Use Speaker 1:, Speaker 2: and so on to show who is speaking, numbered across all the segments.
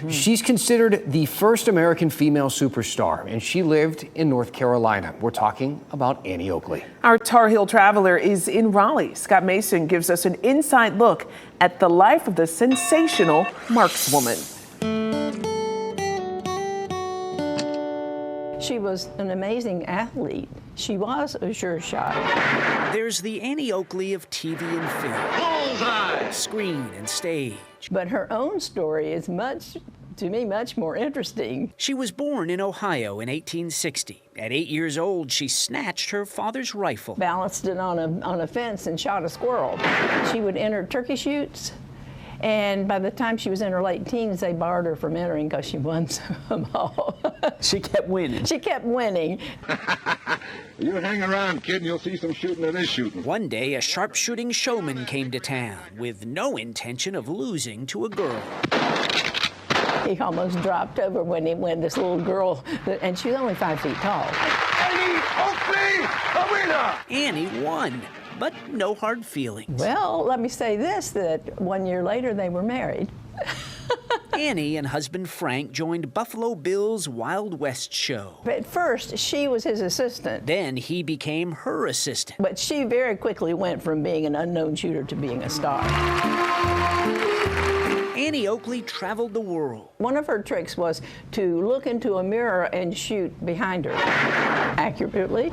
Speaker 1: She's considered the first American female superstar, and she lived in North Carolina. We're talking about Annie Oakley.
Speaker 2: Our Tar Heel traveler is in Raleigh. Scott Mason gives us an inside look at the life of the sensational markswoman.
Speaker 3: She was an amazing athlete. She was a sure shot.
Speaker 4: There's the Annie Oakley of TV and film, bullseye, screen and stage.
Speaker 3: But her own story is to me, much more interesting.
Speaker 4: She was born in Ohio in 1860. At 8 years old, she snatched her father's rifle,
Speaker 3: Balanced it on a fence and shot a squirrel. She would enter turkey shoots. And by the time she was in her late teens, they barred her from entering because she won them all.
Speaker 4: She kept winning.
Speaker 3: She kept winning.
Speaker 5: You hang around, kid, and you'll see some shooting that is shooting.
Speaker 4: One day, a sharpshooting showman came to town with no intention of losing to a girl.
Speaker 3: He almost dropped over when this little girl, and she was only 5 feet tall.
Speaker 5: Annie Oakley, the winner!
Speaker 4: Annie won, but no hard feelings.
Speaker 3: Well, let me say this, that 1 year later they were married.
Speaker 4: Annie and husband Frank joined Buffalo Bill's Wild West show.
Speaker 3: At first, she was his assistant.
Speaker 4: Then he became her assistant.
Speaker 3: But she very quickly went from being an unknown shooter to being a star.
Speaker 4: Annie Oakley traveled the world.
Speaker 3: One of her tricks was to look into a mirror and shoot behind her accurately.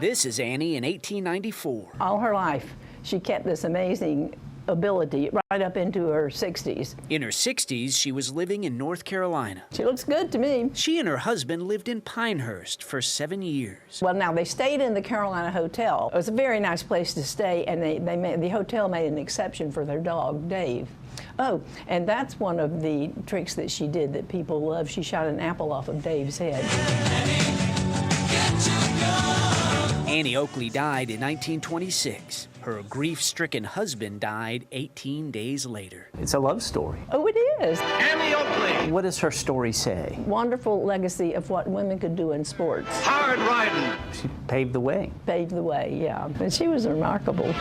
Speaker 4: This is Annie in 1894.
Speaker 3: All her life, she kept this amazing ability right up into her 60s.
Speaker 4: In her 60s, she was living in North Carolina.
Speaker 3: She looks good to me.
Speaker 4: She and her husband lived in Pinehurst for 7 years.
Speaker 3: Well, now they stayed in the Carolina Hotel. It was a very nice place to stay, and the hotel made an exception for their dog, Dave. Oh, and that's one of the tricks that she did that people love. She shot an apple off of Dave's head.
Speaker 4: Annie Oakley died in 1926. Her grief-stricken husband died 18 days later.
Speaker 6: It's a love story.
Speaker 3: Oh, it is.
Speaker 5: Annie Oakley,
Speaker 6: What does her story say?
Speaker 3: Wonderful legacy of what women could do in sports.
Speaker 5: hard riding.
Speaker 6: She paved the way.
Speaker 3: Paved the way, yeah. And she was remarkable.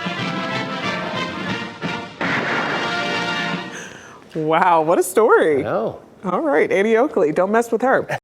Speaker 2: Wow, what a story.
Speaker 1: No.
Speaker 2: All right, Annie Oakley, don't mess with her.